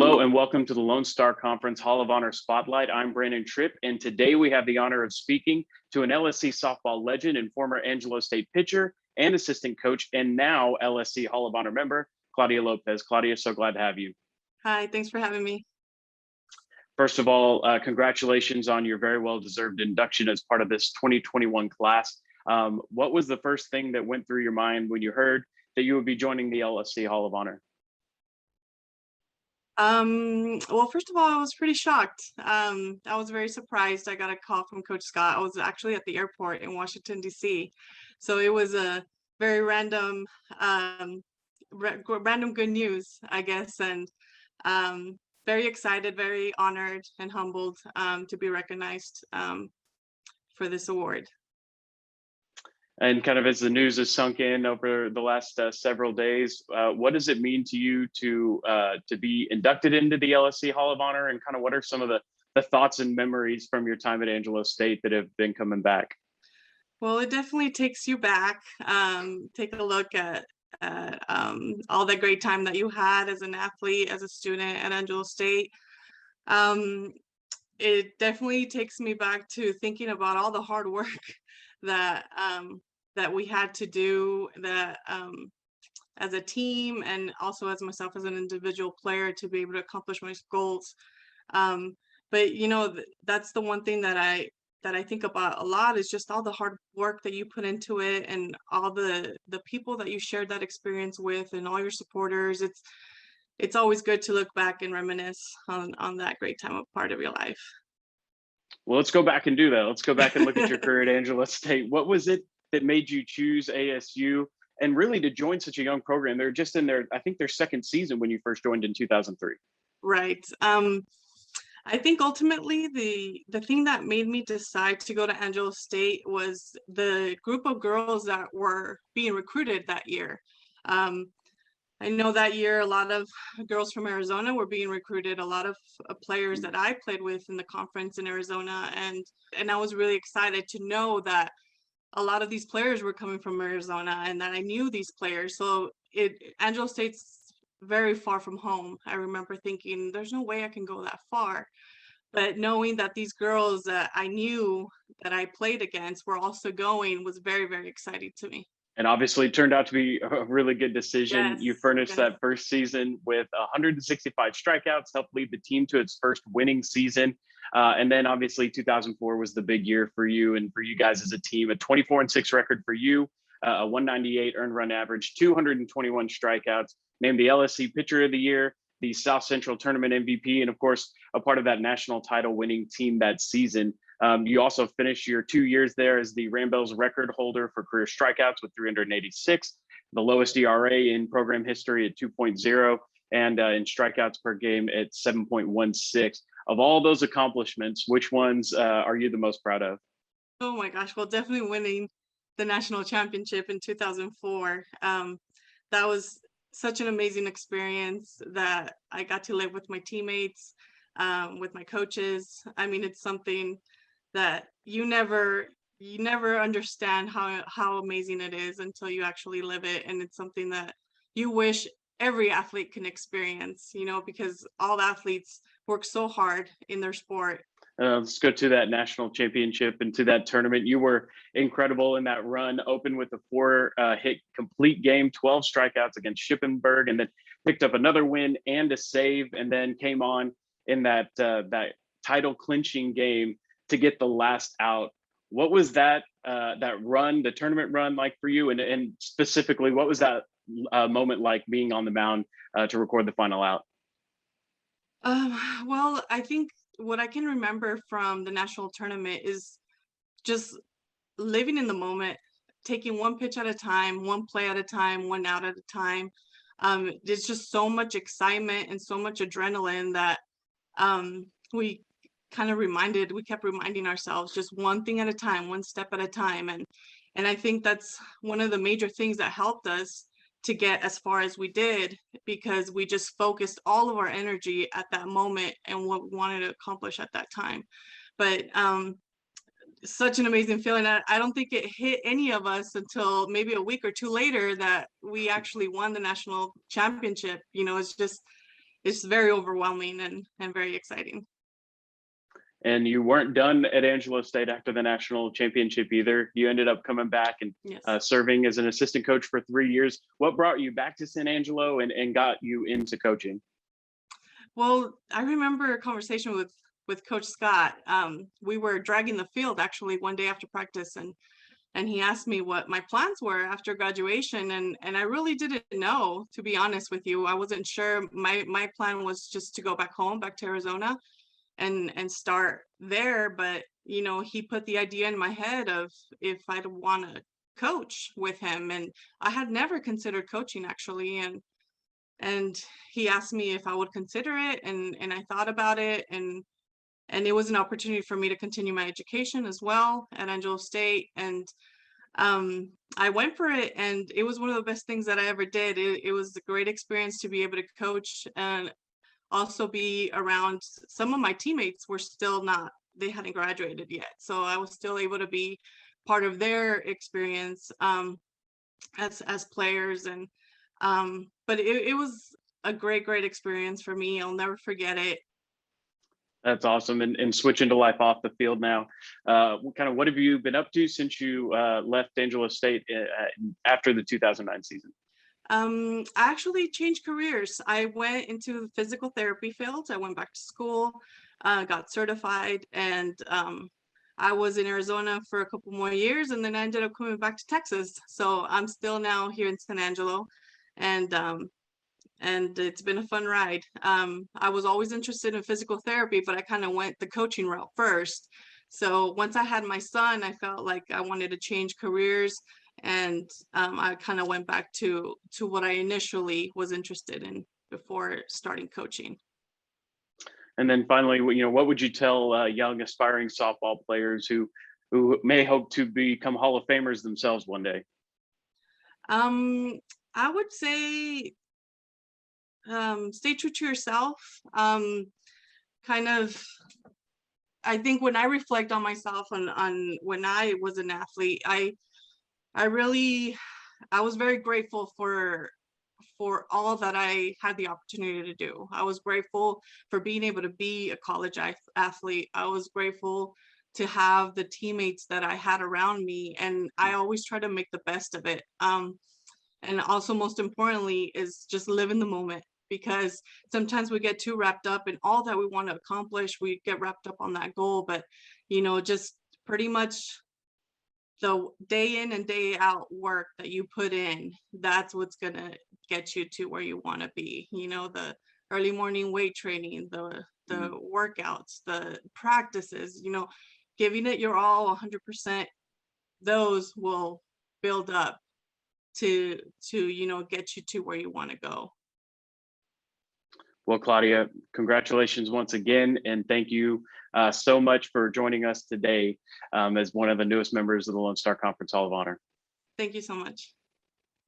Hello and welcome to the Lone Star Conference Hall of Honor Spotlight. I'm Brandon Tripp, and today we have the honor of speaking to an LSC softball legend and former Angelo State pitcher and assistant coach, and now LSC Hall of Honor member, Claudia Lopez. Claudia, so glad to have you. Hi, thanks for having me. First of all, congratulations on your very well-deserved induction as part of this 2021 class. What was the first thing that went through your mind when you heard that you would be joining the LSC Hall of Honor? Well, first of all, I was pretty shocked. I was very surprised. I got a call from Coach Scott. I was actually at the airport in Washington, D.C. So it was a very random good news, I guess. And very excited, very honored and humbled to be recognized for this award. And kind of as the news has sunk in over the last several days, what does it mean to you to be inducted into the LSC Hall of Honor, and kind of what are some of the thoughts and memories from your time at Angelo State that have been coming back? Well, it definitely takes you back. Take a look at all the great time that you had as an athlete, as a student at Angelo State. It definitely takes me back to thinking about all the hard work that we had to do, that as a team, and also as myself as an individual player, to be able to accomplish my goals. But you know, that's the one thing that I think about a lot, is just all the hard work that you put into it, and all the people that you shared that experience with, and all your supporters. It's always good to look back and reminisce on that great time of part of your life. Well, let's go back and do that. Let's go back and look at your career at Angelo State. What was it that made you choose ASU and really to join such a young program? They're just in their, I think, their second season when you first joined in 2003. Right. I think ultimately the thing that made me decide to go to Angelo State was the group of girls that were being recruited that year. I know that year a lot of girls from Arizona were being recruited, a lot of players that I played with in the conference in Arizona, and I was really excited to know that a lot of these players were coming from Arizona and that I knew these players. So Angelo State's very far from home. I remember thinking, there's no way I can go that far. But knowing that these girls that I knew that I played against were also going was very, very exciting to me. And obviously it turned out to be a really good decision. Yes, You furnished yes. that first season with 165 strikeouts, helped lead the team to its first winning season. And then obviously 2004 was the big year for you and for you guys as a team. A 24-6 record for you, a 198 earned run average, 221 strikeouts, named the LSC Pitcher of the Year, the South Central Tournament MVP, and of course, a part of that national title winning team that season. You also finished your 2 years there as the Rambell's record holder for career strikeouts with 386, the lowest ERA in program history at 2.0, and in strikeouts per game at 7.16. Of all those accomplishments, which ones are you the most proud of? Oh my gosh, well, definitely winning the national championship in 2004. That was such an amazing experience that I got to live with my teammates, with my coaches. I mean, it's something that you never understand how amazing it is until you actually live it. And it's something that you wish every athlete can experience, you know, because all athletes work so hard in their sport. Let's go to that national championship and to that tournament. You were incredible in that run, opened with a 4-hit complete game, 12 strikeouts against Shippensburg, and then picked up another win and a save, and then came on in that title clinching game to get the last out. What was that run, the tournament run, like for you? And specifically, what was that moment like, being on the mound to record the final out? Well, I think what I can remember from the national tournament is just living in the moment, taking one pitch at a time, one play at a time, one out at a time. There's just so much excitement and so much adrenaline that we kept reminding ourselves, just one thing at a time, one step at a time. And I think that's one of the major things that helped us to get as far as we did, because we just focused all of our energy at that moment and what we wanted to accomplish at that time. But such an amazing feeling. I don't think it hit any of us until maybe a week or two later that we actually won the national championship. You know, it's just it's very overwhelming and very exciting. And you weren't done at Angelo State after the national championship either. You ended up coming back and Yes. serving as an assistant coach for 3 years. What brought you back to San Angelo and got you into coaching? Well, I remember a conversation with Coach Scott. We were dragging the field actually one day after practice, and he asked me what my plans were after graduation, and I really didn't know, to be honest with you. I wasn't sure. My plan was just to go back home, back to Arizona, and start there. But he put the idea in my head of if I'd want to coach with him, and I had never considered coaching actually, and he asked me if I would consider it, and I thought about it, and it was an opportunity for me to continue my education as well at Angelo State. And I went for it, and it was one of the best things that I ever did. It was a great experience to be able to coach and also be around. Some of my teammates were still not, they hadn't graduated yet, so I was still able to be part of their experience as players. And but it was a great experience for me. I'll never forget it. That's awesome. And switching to life off the field now, what have you been up to since you left Angelo State after the 2009 season? I actually changed careers. I went into the physical therapy field. I went back to school, got certified, and I was in Arizona for a couple more years, and then I ended up coming back to Texas. So I'm still now here in San Angelo, and it's been a fun ride. I was always interested in physical therapy, but I kind of went the coaching route first. So once I had my son, I felt like I wanted to change careers, and I kind of went back to what I initially was interested in before starting coaching. And then finally, what would you tell young aspiring softball players who may hope to become Hall of Famers themselves one day? I would say stay true to yourself. Kind of, I think when I reflect on myself on when I was an athlete, I was very grateful for all that I had the opportunity to do. I was grateful for being able to be a college athlete. I was grateful to have the teammates that I had around me, and I always try to make the best of it. And also, most importantly, is just live in the moment, because sometimes we get too wrapped up in all that we want to accomplish. We get wrapped up on that goal, but just pretty much the day in and day out work that you put in, that's what's going to get you to where you want to be. The early morning weight training, the workouts, the practices, giving it your all 100%, those will build up to get you to where you want to go. Well, Claudia, congratulations once again, and thank you so much for joining us today as one of the newest members of the Lone Star Conference Hall of Honor. Thank you so much.